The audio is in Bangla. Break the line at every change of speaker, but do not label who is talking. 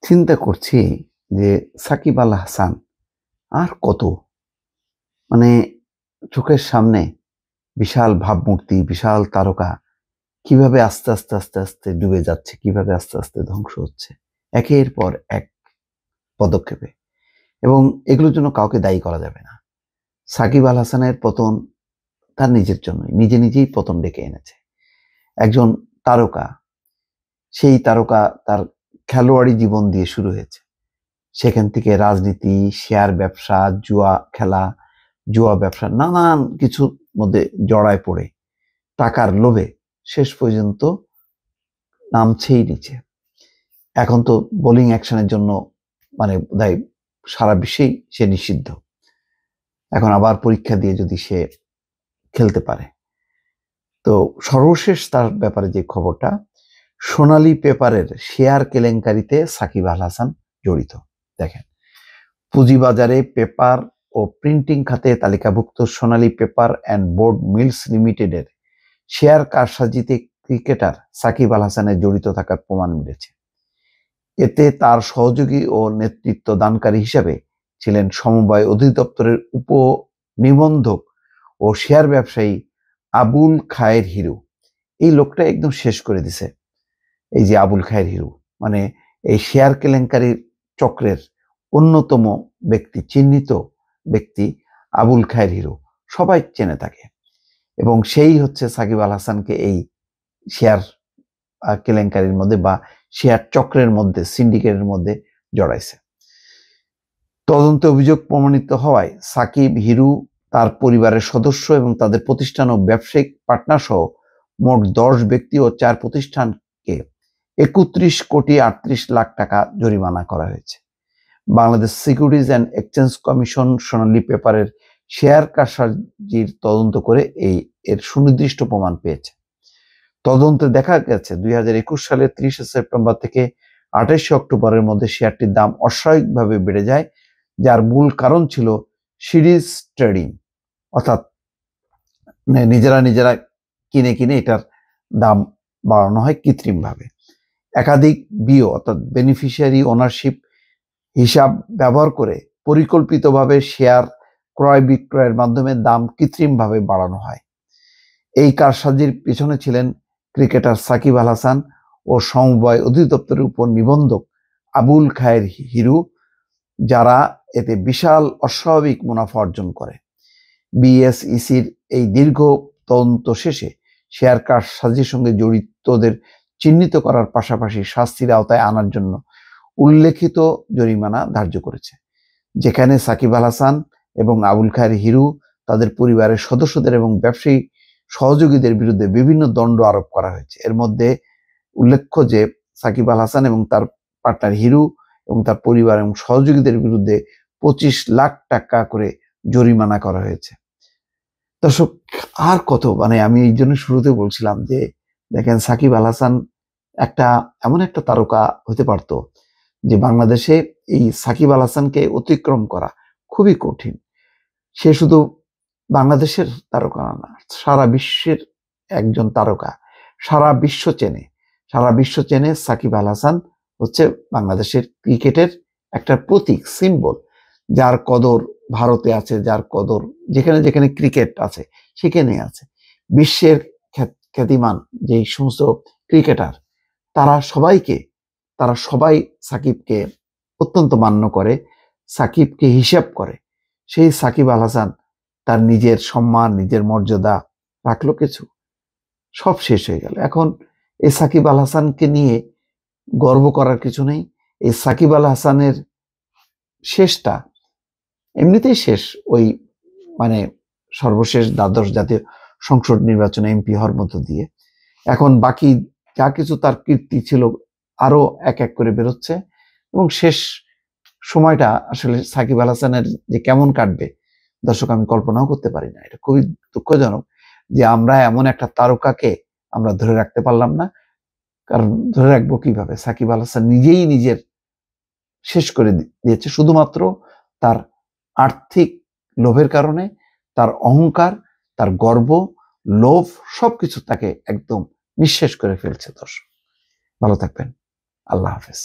চিন্তা করছি যে সাকিব আল হাসান আর কত, মানে চোখের সামনে বিশাল ভাবমূর্তি, বিশাল তারকা কিভাবে আস্তে আস্তে আস্তে আস্তে ডুবে যাচ্ছে, কিভাবে আস্তে আস্তে ধ্বংস হচ্ছে একের পর এক পদক্ষেপে। এবং এগুলোর জন্য কাউকে দায়ী করা যাবে না। সাকিব আল হাসানের পতন তার নিজের জন্যই, নিজে নিজেই পতন ডেকে এনেছে। একজন তারকা, সেই তারকা তার খেলোয়াড়ি জীবন দিয়ে শুরু হয়েছে, সেখান থেকে রাজনীতি, শেয়ার ব্যবসা, জুয়া খেলা, জুয়া ব্যবসা, নানান কিছুর মধ্যে জড়ায় পড়ে টাকার লোভে শেষ পর্যন্ত নামছেই নিচে। এখন তো বোলিং অ্যাকশনের জন্য মানে বোধহয় সারা বিশ্বেই সে নিষিদ্ধ। এখন আবার পরীক্ষা দিয়ে যদি সে খেলতে পারে। তো সর্বশেষ তার ব্যাপারে যে খবরটা, সোনালী পেপারের শেয়ার কেলেঙ্কারিতে সাকিব আল হাসান জড়িত। দেখেন, পুঁজিবাজারে পেপার ও প্রিন্টিং খাতে তালিকাভুক্ত সোনালী পেপার অ্যান্ড বোর্ড মিলস লিমিটেডের শেয়ার কারসাজিতে ক্রিকেটার সাকিব আল হাসানের জড়িত থাকার প্রমাণ মিলেছে। এতে তার সহযোগী ও নেতৃত্ব দানকারী হিসাবে ছিলেন সমবায় অধিদপ্তরের উপনিবন্ধক ও শেয়ার ব্যবসায়ী আবুল খায়ের হিরু। এই লোকটা একদম শেষ করে দিছে। এই যে আবুল খায়ের হিরু, মানে এই শেয়ার কেলেঙ্কারির চক্রের অন্যতম ব্যক্তি, চিহ্নিত ব্যক্তি আবুল খায়ের হিরু, সবাই চেনে তাকে। এবং সেই হচ্ছে সাকিব আল হাসানকে এই শেয়ার কেলেঙ্কারির মধ্যে বা শেয়ার চক্রের মধ্যে, সিন্ডিকেটের মধ্যে জড়াইছে। তদন্তে অভিযোগ প্রমাণিত হওয়ায় সাকিব, হিরু, তার পরিবারের সদস্য এবং তাদের প্রতিষ্ঠান ও ব্যবসায়িক পার্টনার সহ মোট 10 ব্যক্তি ও 4 প্রতিষ্ঠানকে 31 কোটি 38 লাখ টাকা জরিমানা করা হয়েছে। Bangladesh securities and exchange commission Sonali পেপারের শেয়ার কারসাজির তদন্ত করে এর সুনির্দিষ্ট প্রমাণ পেয়েছে। তদন্তে দেখা গেছে 2021 সালের 30 সেপ্টেম্বর থেকে 28 অক্টোবরের মধ্যে শেয়ারটির দাম অস্বাভাবিকভাবে বেড়ে যায়, যার মূল কারণ ছিল সিরিজ ট্রেডিং, অর্থাৎ নিজেরা কিনে এটার দাম বাড়ানো হয় কৃত্রিমভাবে। একাধিক বিও অর্থাৎ বেনিফিশিয়ারি ওনারশিপ হিসাব ব্যবহার করে পরিকল্পিতভাবে শেয়ার ক্রয় বিক্রয়ের মাধ্যমে দাম কৃত্রিমভাবে বাড়ানো হয়। এই কারসাজির পিছনে ছিলেন ক্রিকেটার সাকিব আল হাসান ও সমবায় অধিদপ্তরের উপর নিবন্ধক আবুল খায়ের হিরু, যারা এতে বিশাল অস্বাভাবিক মুনাফা অর্জন করে। বিএসইসির এই দীর্ঘ তদন্ত শেষে শেয়ার কারসাজির সঙ্গে জড়িতদের চিহ্নিত করার পাশাপাশি শাস্তির আওতায় আনার জন্য উল্লেখিত জরিমানা ধার্য করেছে, যেখানে সাকিব আল হাসান এবং আবুল খায়ের হিরু, তাদের পরিবারের সদস্যদের এবং ব্যবসায়ী সহযোগীদের বিরুদ্ধে বিভিন্ন দণ্ড আরোপ করা হয়েছে। এর মধ্যে উল্লেখ্য যে সাকিব আল হাসান এবং তার পার্টনার হিরু এবং তার পরিবার এবং সহযোগীদের বিরুদ্ধে 25 লাখ টাকা করে জরিমানা করা হয়েছে। দর্শক, আর কত, মানে আমি এই জন্য শুরুতে বলছিলাম যে দেখেন, সাকিব আল হাসান এমন একটা তারকা হতে পারত যে বাংলাদেশে এই সাকিব আল হাসানকে অতিক্রম করা খুবই কঠিন। সে শুধু বাংলাদেশের তারকা না, সারা বিশ্বের একজন তারকা। সারা বিশ্ব চেনে সাকিব আল হাসান হচ্ছে বাংলাদেশের ক্রিকেটের একটা প্রতীক, সিম্বল, যার কদর ভারতে আছে, যার কদর যেখানে যেখানে ক্রিকেট আছে সেখানে আছে। বিশ্বের খ্যাতিমান যে সমস্ত ক্রিকেটার, তারা সবাই সাকিবকে অত্যন্ত মান্য করে, সাকিবকে হিসাব করে। সেই সাকিব আল হাসান তার নিজের সম্মান, নিজের মর্যাদা রাখলো কিছু? সব শেষ হয়ে গেল। এখন এই সাকিব আল হাসানকে নিয়ে গর্ব করার কিছু নেই। এই সাকিব আল হাসানের শেষটা এমনিতেই শেষ, ওই মানে সর্বশেষ দ্বাদশ জাতীয় সংসদ নির্বাচনে এমপি হওয়ার মধ্য দিয়ে। এখন বাকি যা কিছু তার কীর্তি ছিল আরো এক এক করে বেরোচ্ছে, এবং শেষ সময়টা আসলে সাকিব আল হাসানের যে কেমন কাটবে, দর্শক, আমি কল্পনাও করতে পারি না। এটা খুবই দুঃখজনক যে আমরা এমন একটা তারকাকে আমরা ধরে রাখতে পারলাম না। কারণ ধরে রাখবো কিভাবে? সাকিব আল হাসান নিজেই নিজের শেষ করে দিয়েছে শুধুমাত্র তার আর্থিক লোভের কারণে। তার অহংকার, তার গর্ব, লোভ, সবকিছু তাকে একদম নিঃশেষ করে ফেলছে। দর্শক, ভালো থাকবেন। আল্লাহ হাফেজ।